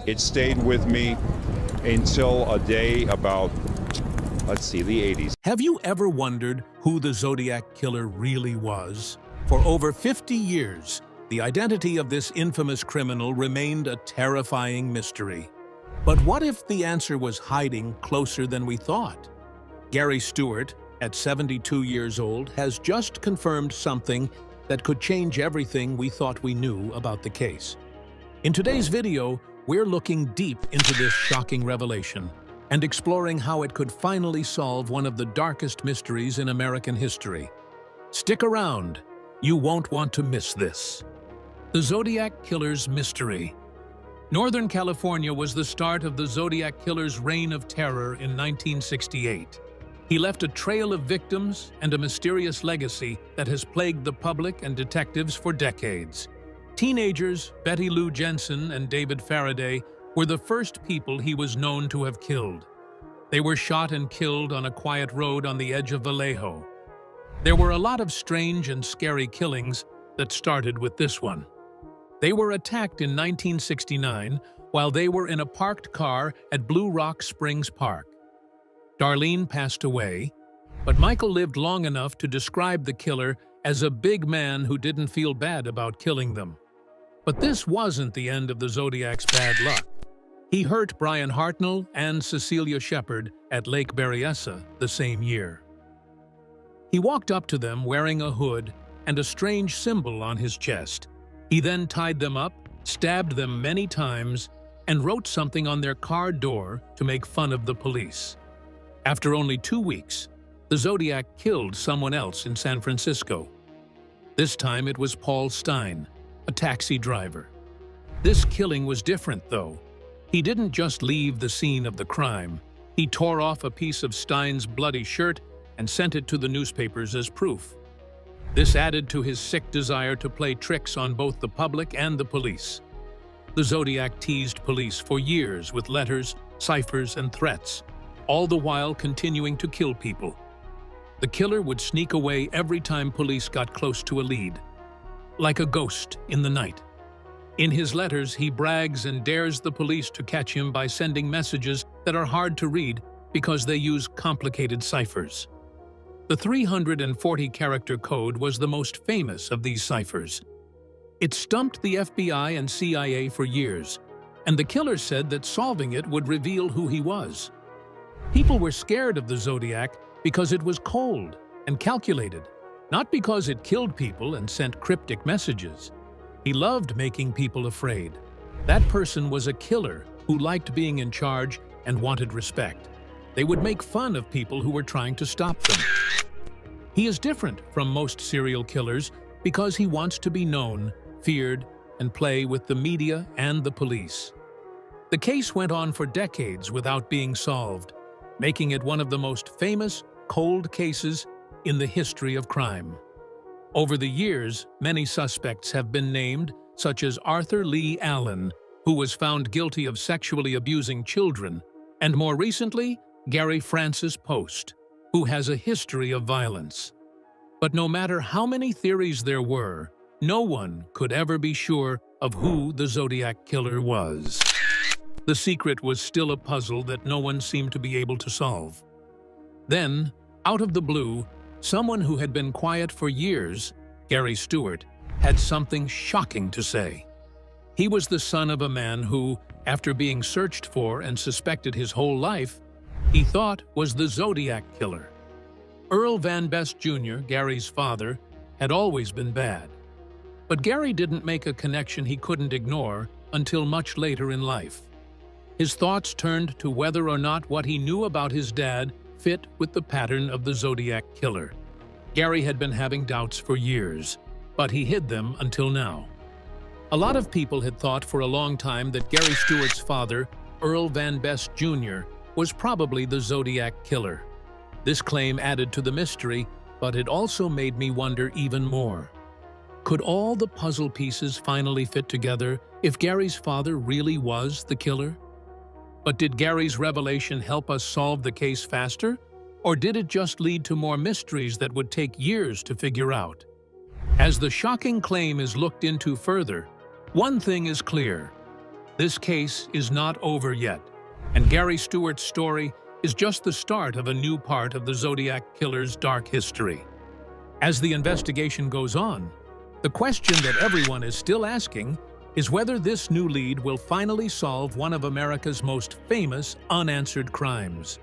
It stayed with me until a day about, let's see, the 80s. Have you ever wondered who the Zodiac Killer really was? For over 50 years, the identity of this infamous criminal remained a terrifying mystery. But what if the answer was hiding closer than we thought? Gary Stewart, at 72 years old, has just confirmed something that could change everything we thought we knew about the case. In today's video, we're looking deep into this shocking revelation and exploring how it could finally solve one of the darkest mysteries in American history. Stick around, you won't want to miss this. The Zodiac Killer's mystery. Northern California was the start of the Zodiac Killer's reign of terror in 1968. He left a trail of victims and a mysterious legacy that has plagued the public and detectives for decades. Teenagers Betty Lou Jensen and David Faraday were the first people he was known to have killed. They were shot and killed on a quiet road on the edge of Vallejo. There were a lot of strange and scary killings that started with this one. They were attacked in 1969 while they were in a parked car at Blue Rock Springs Park. Darlene passed away, but Michael lived long enough to describe the killer as a big man who didn't feel bad about killing them. But this wasn't the end of the Zodiac's bad luck. He hurt Brian Hartnell and Cecilia Shepard at Lake Berryessa the same year. He walked up to them wearing a hood and a strange symbol on his chest. He then tied them up, stabbed them many times, and wrote something on their car door to make fun of the police. After only 2 weeks, the Zodiac killed someone else in San Francisco. This time it was Paul Stein, a taxi driver. This killing was different, though. He didn't just leave the scene of the crime. He tore off a piece of Stein's bloody shirt and sent it to the newspapers as proof. This added to his sick desire to play tricks on both the public and the police. The Zodiac teased police for years with letters, ciphers, and threats, all the while continuing to kill people. The killer would sneak away every time police got close to a lead, like a ghost in the night. In his letters, he brags and dares the police to catch him by sending messages that are hard to read because they use complicated ciphers. The 340-character code was the most famous of these ciphers. It stumped the FBI and CIA for years, and the killer said that solving it would reveal who he was. People were scared of the Zodiac because it was cold and calculated, not because it killed people and sent cryptic messages. He loved making people afraid. That person was a killer who liked being in charge and wanted respect. They would make fun of people who were trying to stop them. He is different from most serial killers because he wants to be known, feared, and play with the media and the police. The case went on for decades without being solved, making it one of the most famous cold cases in the history of crime. Over the years, many suspects have been named, such as Arthur Lee Allen, who was found guilty of sexually abusing children, and more recently, Gary Francis Post, who has a history of violence. But no matter how many theories there were, no one could ever be sure of who the Zodiac Killer was. The secret was still a puzzle that no one seemed to be able to solve. Then, out of the blue, someone who had been quiet for years, Gary Stewart, had something shocking to say. He was the son of a man who, after being searched for and suspected his whole life, he thought was the Zodiac Killer. Earl Van Best Jr., Gary's father, had always been bad. But Gary didn't make a connection he couldn't ignore until much later in life. His thoughts turned to whether or not what he knew about his dad fit with the pattern of the Zodiac Killer. Gary had been having doubts for years, but he hid them until now. A lot of people had thought for a long time that Gary Stewart's father, Earl Van Best Jr., was probably the Zodiac Killer. This claim added to the mystery, but it also made me wonder even more. Could all the puzzle pieces finally fit together if Gary's father really was the killer? But did Gary's revelation help us solve the case faster, or did it just lead to more mysteries that would take years to figure out? As the shocking claim is looked into further, one thing is clear. This case is not over yet, and Gary Stewart's story is just the start of a new part of the Zodiac Killer's dark history. As the investigation goes on, the question that everyone is still asking is whether this new lead will finally solve one of America's most famous unanswered crimes.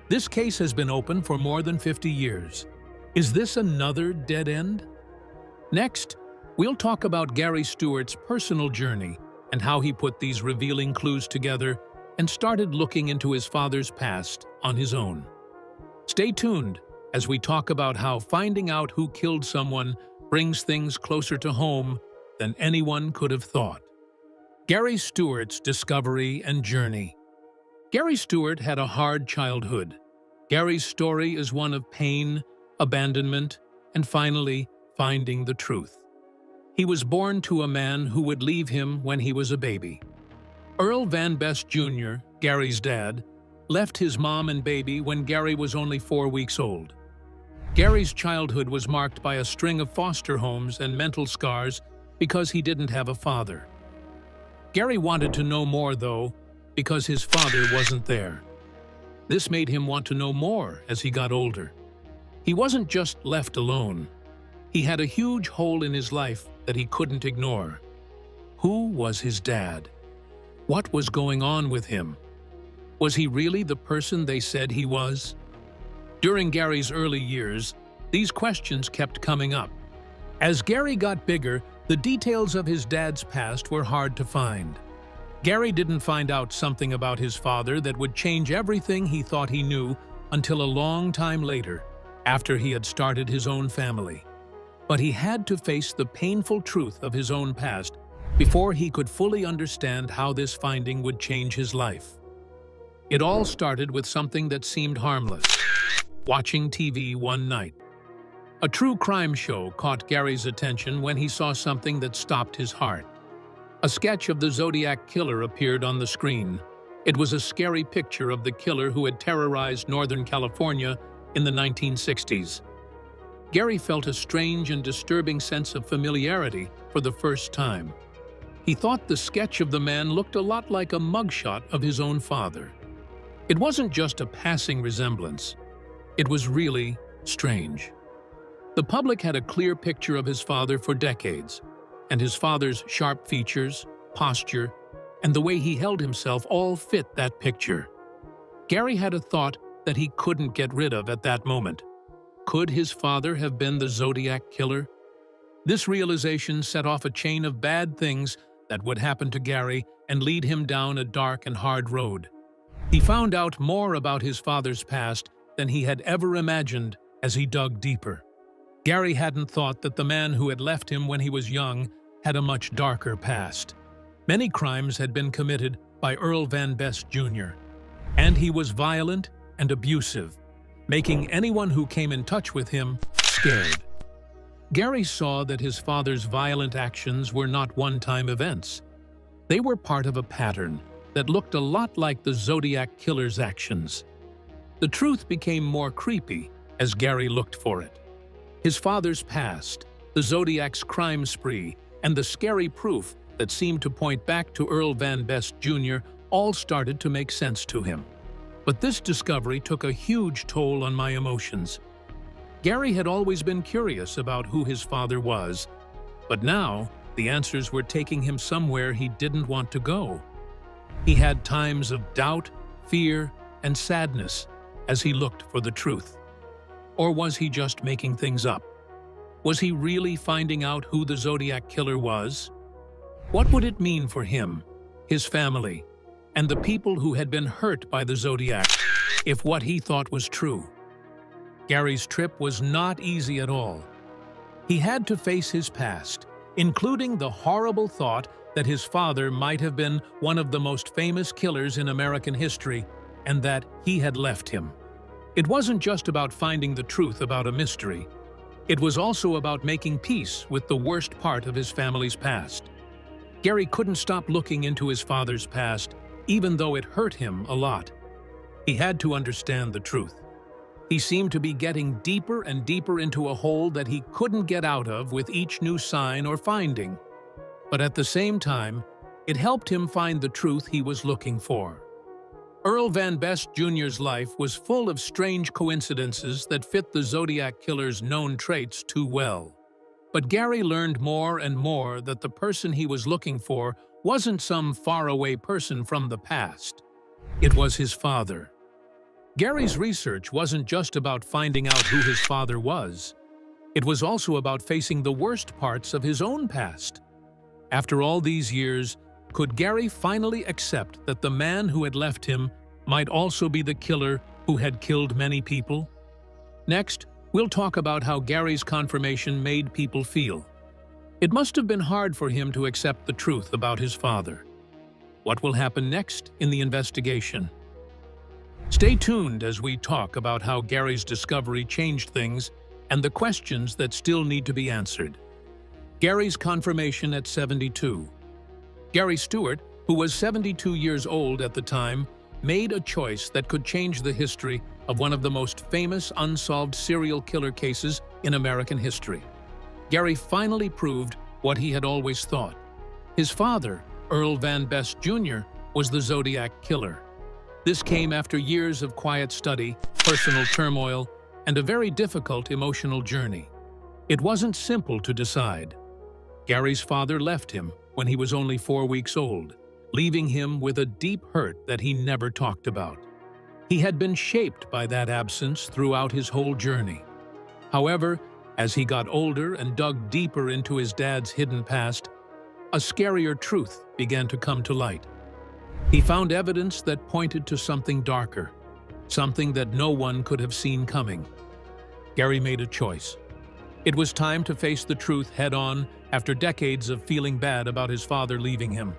This case has been open for more than 50 years. Is this another dead end? Next, we'll talk about Gary Stewart's personal journey and how he put these revealing clues together and started looking into his father's past on his own. Stay tuned as we talk about how finding out who killed someone brings things closer to home than anyone could have thought. Gary Stewart's discovery and journey. Gary Stewart had a hard childhood. Gary's story is one of pain, abandonment, and finally, finding the truth. He was born to a man who would leave him when he was a baby. Earl Van Best Jr., Gary's dad, left his mom and baby when Gary was only 4 weeks old. Gary's childhood was marked by a string of foster homes and mental scars because he didn't have a father. Gary wanted to know more, though, because his father wasn't there. This made him want to know more as he got older. He wasn't just left alone. He had a huge hole in his life that he couldn't ignore. Who was his dad? What was going on with him? Was he really the person they said he was? During Gary's early years, these questions kept coming up. As Gary got bigger, the details of his dad's past were hard to find. Gary didn't find out something about his father that would change everything he thought he knew until a long time later, after he had started his own family. But he had to face the painful truth of his own past before he could fully understand how this finding would change his life. It all started with something that seemed harmless: watching TV one night. A true crime show caught Gary's attention when he saw something that stopped his heart. A sketch of the Zodiac Killer appeared on the screen. It was a scary picture of the killer who had terrorized Northern California in the 1960s. Gary felt a strange and disturbing sense of familiarity for the first time. He thought the sketch of the man looked a lot like a mugshot of his own father. It wasn't just a passing resemblance. It was really strange. The public had a clear picture of his father for decades, and his father's sharp features, posture, and the way he held himself all fit that picture. Gary had a thought that he couldn't get rid of at that moment. Could his father have been the Zodiac Killer? This realization set off a chain of bad things that would happen to Gary and lead him down a dark and hard road. He found out more about his father's past than he had ever imagined as he dug deeper. Gary hadn't thought that the man who had left him when he was young had a much darker past. Many crimes had been committed by Earl Van Best Jr., and he was violent and abusive, making anyone who came in touch with him scared. Gary saw that his father's violent actions were not one-time events. They were part of a pattern that looked a lot like the Zodiac Killer's actions. The truth became more creepy as Gary looked for it. His father's past, the Zodiac's crime spree, and the scary proof that seemed to point back to Earl Van Best Jr. all started to make sense to him. But this discovery took a huge toll on my emotions. Gary had always been curious about who his father was, but now the answers were taking him somewhere he didn't want to go. He had times of doubt, fear, and sadness as he looked for the truth. Or was he just making things up? Was he really finding out who the Zodiac Killer was? What would it mean for him, his family, and the people who had been hurt by the Zodiac if what he thought was true? Gary's trip was not easy at all. He had to face his past, including the horrible thought that his father might have been one of the most famous killers in American history and that he had left him. It wasn't just about finding the truth about a mystery. It was also about making peace with the worst part of his family's past. Gary couldn't stop looking into his father's past, even though it hurt him a lot. He had to understand the truth. He seemed to be getting deeper and deeper into a hole that he couldn't get out of with each new sign or finding. But at the same time, It helped him find the truth he was looking for. Earl Van Best Jr.'s life was full of strange coincidences that fit the Zodiac Killer's known traits too well. But Gary learned more and more that the person he was looking for wasn't some faraway person from the past. It was his father. Gary's research wasn't just about finding out who his father was. It was also about facing the worst parts of his own past. After all these years, could Gary finally accept that the man who had left him might also be the killer who had killed many people? Next, we'll talk about how Gary's confirmation made people feel. It must have been hard for him to accept the truth about his father. What will happen next in the investigation? Stay tuned as we talk about how Gary's discovery changed things and the questions that still need to be answered. Gary's confirmation at 72. Gary Stewart, who was 72 years old at the time, made a choice that could change the history of one of the most famous unsolved serial killer cases in American history. Gary finally proved what he had always thought. His father, Earl Van Best Jr., was the Zodiac Killer. This came after years of quiet study, personal turmoil, and a very difficult emotional journey. It wasn't simple to decide. Gary's father left him when he was only 4 weeks old, leaving him with a deep hurt that he never talked about. He had been shaped by that absence throughout his whole journey. However, as he got older and dug deeper into his dad's hidden past, a scarier truth began to come to light. He found evidence that pointed to something darker, something that no one could have seen coming. Gary made a choice. It was time to face the truth head-on after decades of feeling bad about his father leaving him.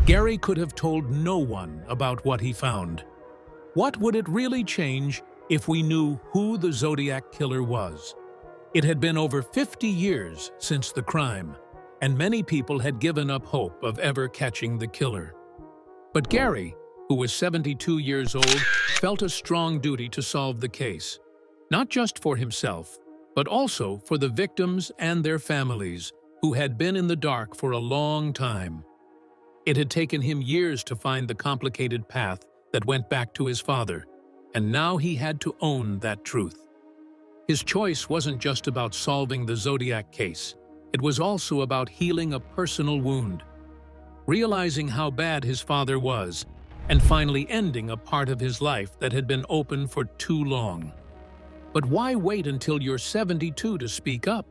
Gary could have told no one about what he found. What would it really change if we knew who the Zodiac Killer was? It had been over 50 years since the crime, and many people had given up hope of ever catching the killer. But Gary, who was 72 years old, felt a strong duty to solve the case, not just for himself, but also for the victims and their families who had been in the dark for a long time. It had taken him years to find the complicated path that went back to his father, and now he had to own that truth. His choice wasn't just about solving the Zodiac case. It was also about healing a personal wound, realizing how bad his father was, and finally ending a part of his life that had been open for too long. But why wait until you're 72 to speak up?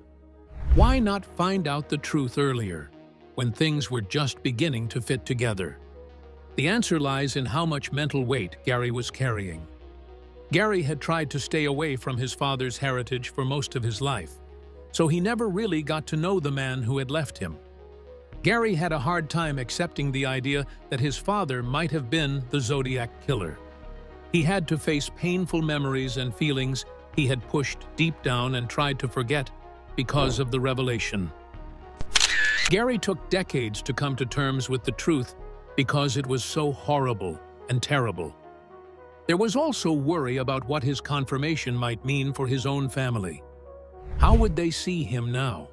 Why not find out the truth earlier, when things were just beginning to fit together? The answer lies in how much mental weight Gary was carrying. Gary had tried to stay away from his father's heritage for most of his life, so he never really got to know the man who had left him. Gary had a hard time accepting the idea that his father might have been the Zodiac Killer. He had to face painful memories and feelings he had pushed deep down and tried to forget because of the revelation. Gary took decades to come to terms with the truth because it was so horrible and terrible. There was also worry about what his confirmation might mean for his own family. How would they see him now?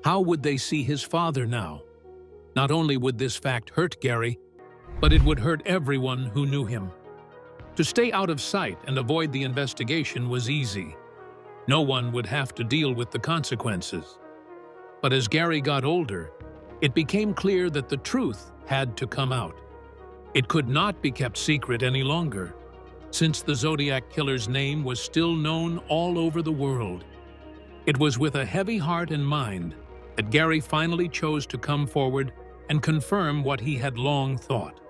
How would they see his father now? Not only would this fact hurt Gary, but it would hurt everyone who knew him. To stay out of sight and avoid the investigation was easy. No one would have to deal with the consequences. But as Gary got older, it became clear that the truth had to come out. It could not be kept secret any longer, since the Zodiac Killer's name was still known all over the world. It was with a heavy heart and mind that Gary finally chose to come forward and confirm what he had long thought.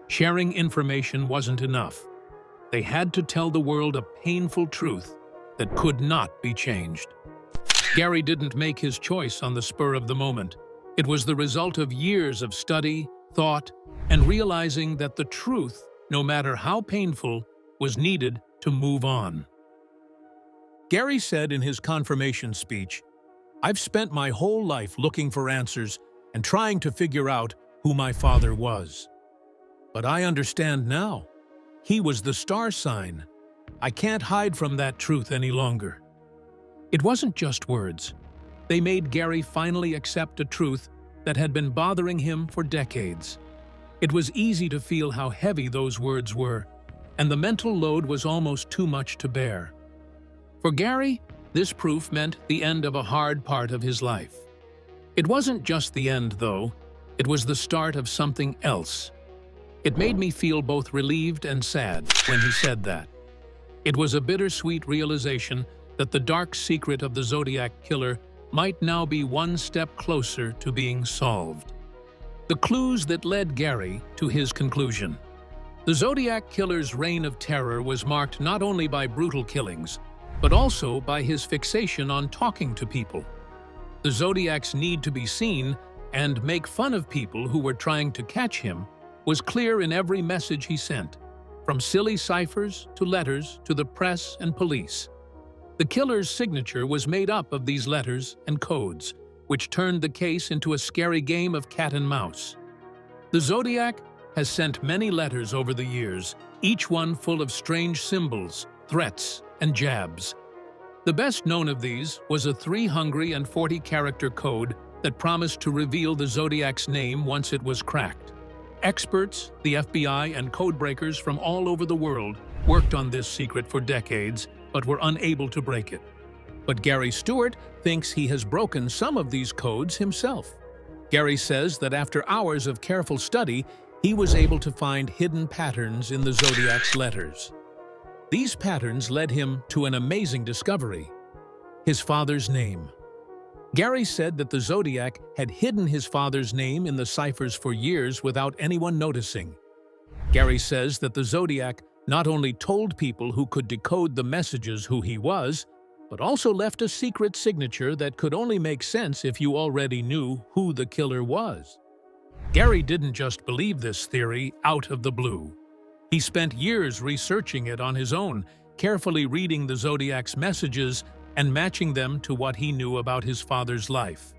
Sharing information wasn't enough. They had to tell the world a painful truth that could not be changed. Gary didn't make his choice on the spur of the moment. It was the result of years of study, thought, and realizing that the truth, no matter how painful, was needed to move on. Gary said in his confirmation speech, "I've spent my whole life looking for answers and trying to figure out who my father was. But I understand now. He was the star sign. I can't hide from that truth any longer." It wasn't just words. They made Gary finally accept a truth that had been bothering him for decades. It was easy to feel how heavy those words were, and the mental load was almost too much to bear. For Gary, this proof meant the end of a hard part of his life. It wasn't just the end, though. It was the start of something else. It made me feel both relieved and sad when he said that. It was a bittersweet realization that the dark secret of the Zodiac Killer might now be one step closer to being solved. The clues that led Gary to his conclusion. The Zodiac Killer's reign of terror was marked not only by brutal killings, but also by his fixation on talking to people. The Zodiac's need to be seen and make fun of people who were trying to catch him was clear in every message he sent, from silly ciphers to letters to the press and police. The killer's signature was made up of these letters and codes, which turned the case into a scary game of cat and mouse. The Zodiac has sent many letters over the years, each one full of strange symbols, threats, and jabs. The best known of these was a 340-character code that promised to reveal the Zodiac's name once it was cracked. Experts, the FBI, and codebreakers from all over the world worked on this secret for decades, but were unable to break it. But Gary Stewart thinks he has broken some of these codes himself. Gary says that after hours of careful study, he was able to find hidden patterns in the Zodiac's letters. These patterns led him to an amazing discovery: his father's name. Gary said that the Zodiac had hidden his father's name in the ciphers for years without anyone noticing. Gary says that the Zodiac not only told people who could decode the messages who he was, but also left a secret signature that could only make sense if you already knew who the killer was. Gary didn't just believe this theory out of the blue. He spent years researching it on his own, carefully reading the Zodiac's messages and matching them to what he knew about his father's life.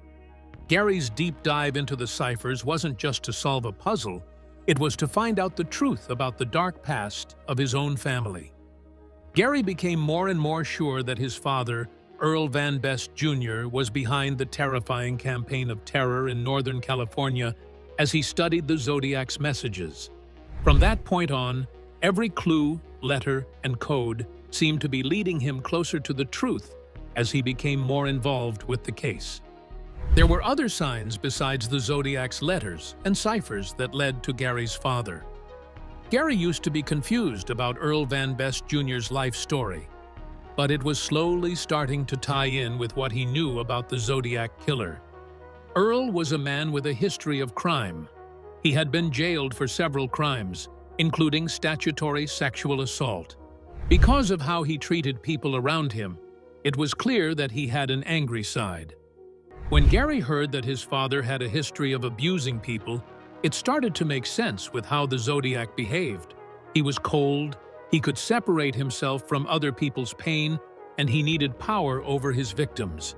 Gary's deep dive into the ciphers wasn't just to solve a puzzle, it was to find out the truth about the dark past of his own family. Gary became more and more sure that his father, Earl Van Best Jr., was behind the terrifying campaign of terror in Northern California as he studied the Zodiac's messages. From that point on, every clue, letter, and code seemed to be leading him closer to the truth as he became more involved with the case. There were other signs besides the Zodiac's letters and ciphers that led to Gary's father. Gary used to be confused about Earl Van Best Jr.'s life story, but it was slowly starting to tie in with what he knew about the Zodiac Killer. Earl was a man with a history of crime. He had been jailed for several crimes, including statutory sexual assault. Because of how he treated people around him, it was clear that he had an angry side. When Gary heard that his father had a history of abusing people, it started to make sense with how the Zodiac behaved. He was cold, he could separate himself from other people's pain, and he needed power over his victims.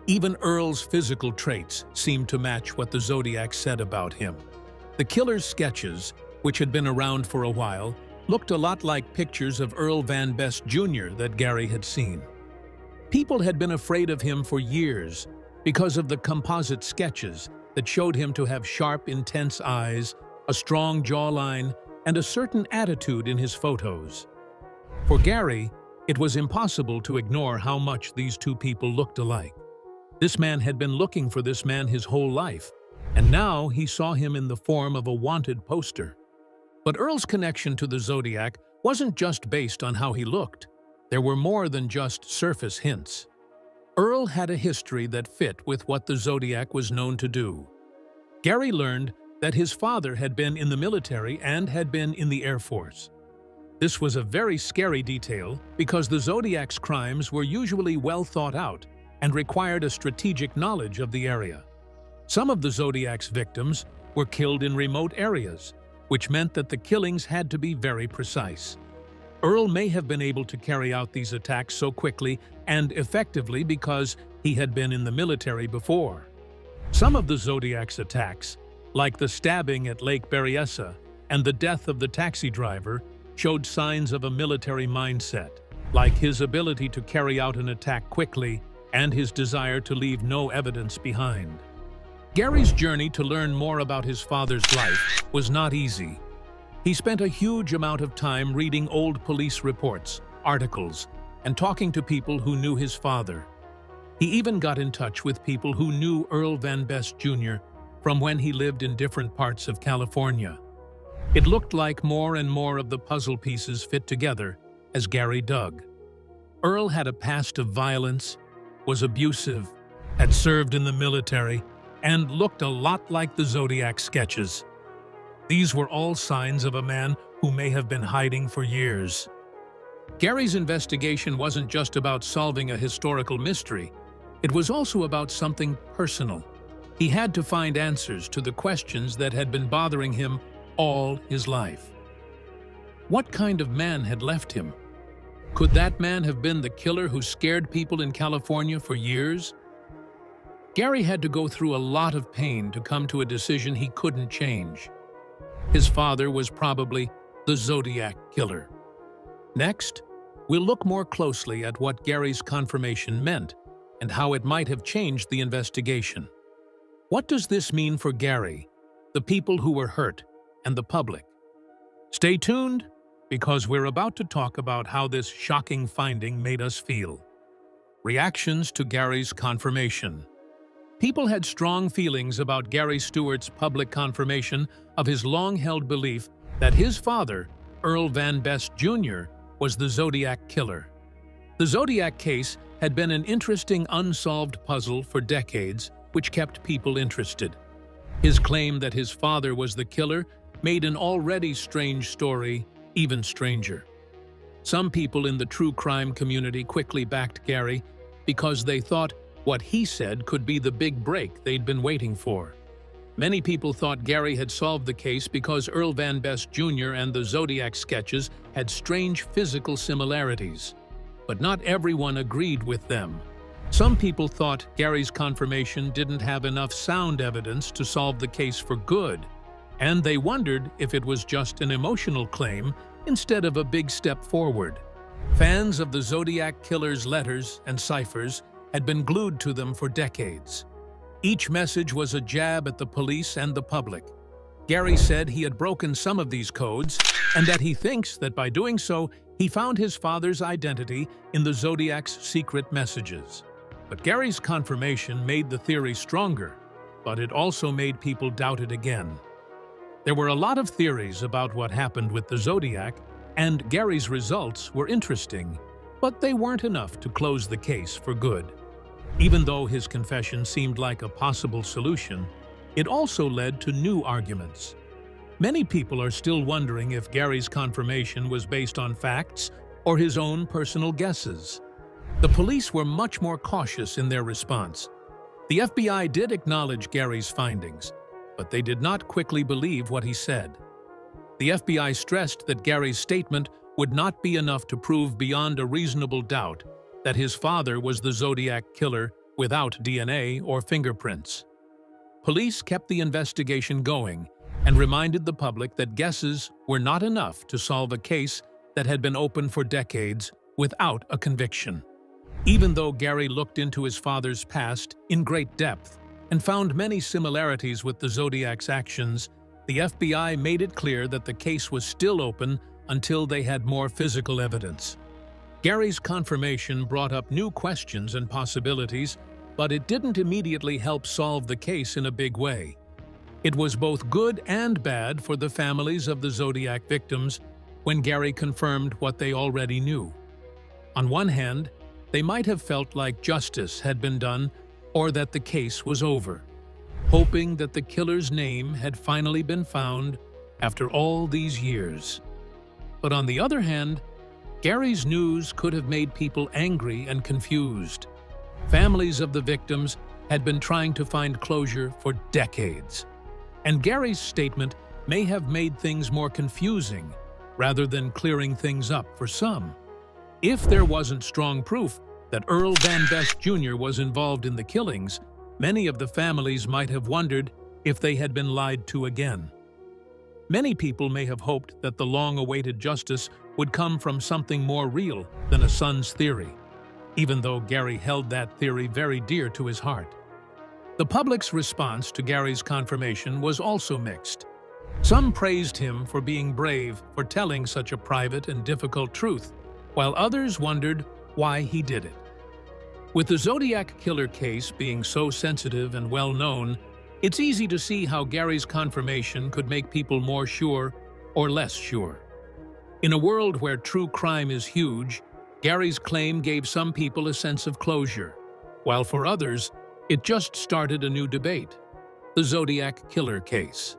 Even Earl's physical traits seemed to match what the Zodiac said about him. The killer's sketches, which had been around for a while, looked a lot like pictures of Earl Van Best Jr. that Gary had seen. People had been afraid of him for years because of the composite sketches that showed him to have sharp, intense eyes, a strong jawline, and a certain attitude in his photos. For Gary, it was impossible to ignore how much these two people looked alike. This man had been looking for this man his whole life, and now he saw him in the form of a wanted poster. But Earl's connection to the Zodiac wasn't just based on how he looked. There were more than just surface hints. Earl had a history that fit with what the Zodiac was known to do. Gary learned that his father had been in the military and had been in the Air Force. This was a very scary detail because the Zodiac's crimes were usually well thought out and required a strategic knowledge of the area. Some of the Zodiac's victims were killed in remote areas, which meant that the killings had to be very precise. Earl may have been able to carry out these attacks so quickly and effectively because he had been in the military before. Some of the Zodiac's attacks, like the stabbing at Lake Berryessa and the death of the taxi driver, showed signs of a military mindset, like his ability to carry out an attack quickly and his desire to leave no evidence behind. Gary's journey to learn more about his father's life was not easy. He spent a huge amount of time reading old police reports, articles, and talking to people who knew his father. He even got in touch with people who knew Earl Van Best Jr. from when he lived in different parts of California. It looked like more and more of the puzzle pieces fit together as Gary dug. Earl had a past of violence, was abusive, had served in the military, and looked a lot like the Zodiac sketches. These were all signs of a man who may have been hiding for years. Gary's investigation wasn't just about solving a historical mystery. It was also about something personal. He had to find answers to the questions that had been bothering him all his life. What kind of man had left him? Could that man have been the killer who scared people in California for years? Gary had to go through a lot of pain to come to a decision he couldn't change. His father was probably the Zodiac Killer. Next, we'll look more closely at what Gary's confirmation meant and how it might have changed the investigation. What does this mean for Gary, the people who were hurt, and the public? Stay tuned, because we're about to talk about how this shocking finding made us feel. Reactions to Gary's confirmation. People had strong feelings about Gary Stewart's public confirmation of his long-held belief that his father, Earl Van Best Jr., was the Zodiac Killer. The Zodiac case had been an interesting unsolved puzzle for decades, which kept people interested. His claim that his father was the killer made an already strange story even stranger. Some people in the true crime community quickly backed Gary because they thought what he said could be the big break they'd been waiting for. Many people thought Gary had solved the case because Earl Van Best Jr. and the Zodiac sketches had strange physical similarities. But not everyone agreed with them. Some people thought Gary's confirmation didn't have enough sound evidence to solve the case for good, and they wondered if it was just an emotional claim instead of a big step forward. Fans of the Zodiac Killer's letters and ciphers had been glued to them for decades. Each message was a jab at the police and the public. Gary said he had broken some of these codes and that he thinks that by doing so, he found his father's identity in the Zodiac's secret messages. But Gary's confirmation made the theory stronger, but it also made people doubt it again. There were a lot of theories about what happened with the Zodiac, and Gary's results were interesting, but they weren't enough to close the case for good. Even though his confession seemed like a possible solution, it also led to new arguments. Many people are still wondering if Gary's confirmation was based on facts or his own personal guesses. The police were much more cautious in their response. The FBI did acknowledge Gary's findings, but they did not quickly believe what he said. The FBI stressed that Gary's statement would not be enough to prove beyond a reasonable doubt that his father was the Zodiac Killer without DNA or fingerprints. Police kept the investigation going and reminded the public that guesses were not enough to solve a case that had been open for decades without a conviction. Even though Gary looked into his father's past in great depth and found many similarities with the Zodiac's actions, the FBI made it clear that the case was still open until they had more physical evidence. Gary's confirmation brought up new questions and possibilities, but it didn't immediately help solve the case in a big way. It was both good and bad for the families of the Zodiac victims when Gary confirmed what they already knew. On one hand, they might have felt like justice had been done or that the case was over, hoping that the killer's name had finally been found after all these years. But on the other hand, Gary's news could have made people angry and confused. Families of the victims had been trying to find closure for decades, and Gary's statement may have made things more confusing rather than clearing things up for some. If there wasn't strong proof that Earl Van Best Jr. was involved in the killings, many of the families might have wondered if they had been lied to again. Many people may have hoped that the long-awaited justice would come from something more real than a son's theory, even though Gary held that theory very dear to his heart. The public's response to Gary's confirmation was also mixed. Some praised him for being brave for telling such a private and difficult truth, while others wondered why he did it. With the Zodiac Killer case being so sensitive and well-known, it's easy to see how Gary's confirmation could make people more sure or less sure. In a world where true crime is huge, Gary's claim gave some people a sense of closure, while for others, it just started a new debate: the Zodiac Killer case.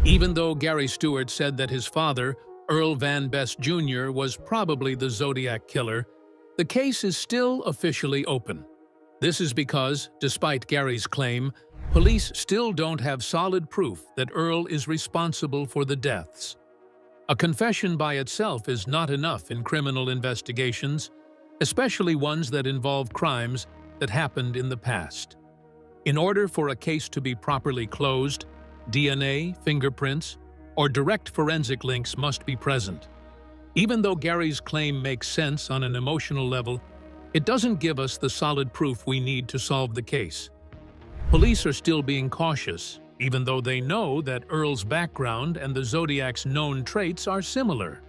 Even though Gary Stewart said that his father, Earl Van Best Jr., was probably the Zodiac Killer, the case is still officially open. This is because, despite Gary's claim, police still don't have solid proof that Earl is responsible for the deaths. A confession by itself is not enough in criminal investigations, especially ones that involve crimes that happened in the past. In order for a case to be properly closed, DNA, fingerprints, or direct forensic links must be present. Even though Gary's claim makes sense on an emotional level, it doesn't give us the solid proof we need to solve the case. Police are still being cautious, even though they know that Earl's background and the Zodiac's known traits are similar.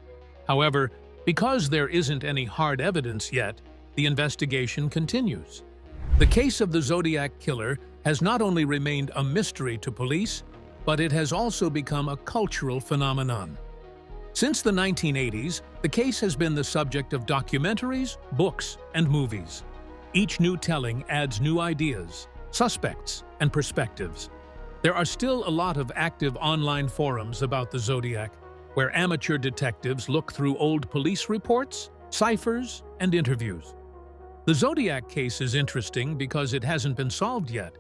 However, because there isn't any hard evidence yet, the investigation continues. The case of the Zodiac Killer has not only remained a mystery to police, but it has also become a cultural phenomenon. Since the 1980s, the case has been the subject of documentaries, books, and movies. Each new telling adds new ideas, suspects, and perspectives. There are still a lot of active online forums about the Zodiac, where amateur detectives look through old police reports, ciphers, and interviews. The Zodiac case is interesting because it hasn't been solved yet,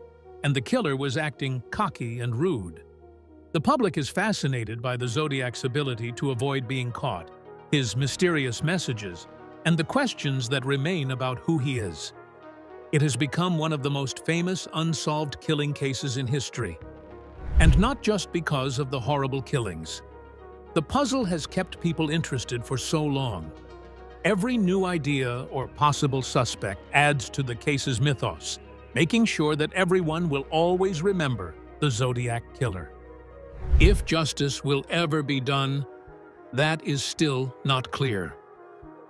and the killer was acting cocky and rude. The public is fascinated by the Zodiac's ability to avoid being caught, his mysterious messages, and the questions that remain about who he is. It has become one of the most famous unsolved killing cases in history. And not just because of the horrible killings. The puzzle has kept people interested for so long. Every new idea or possible suspect adds to the case's mythos, making sure that everyone will always remember the Zodiac Killer. If justice will ever be done, that is still not clear.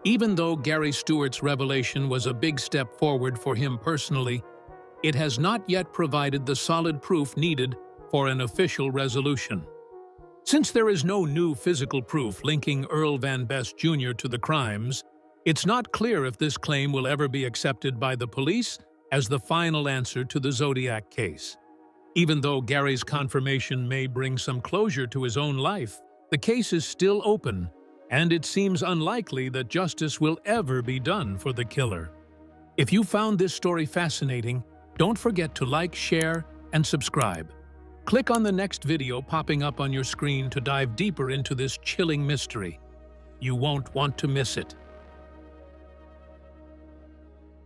Even though Gary Stewart's revelation was a big step forward for him personally, it has not yet provided the solid proof needed for an official resolution. Since there is no new physical proof linking Earl Van Best Jr. to the crimes, it's not clear if this claim will ever be accepted by the police as the final answer to the Zodiac case. Even though Gary's confirmation may bring some closure to his own life, the case is still open, and it seems unlikely that justice will ever be done for the killer. If you found this story fascinating, don't forget to like, share, and subscribe. Click on the next video popping up on your screen to dive deeper into this chilling mystery. You won't want to miss it.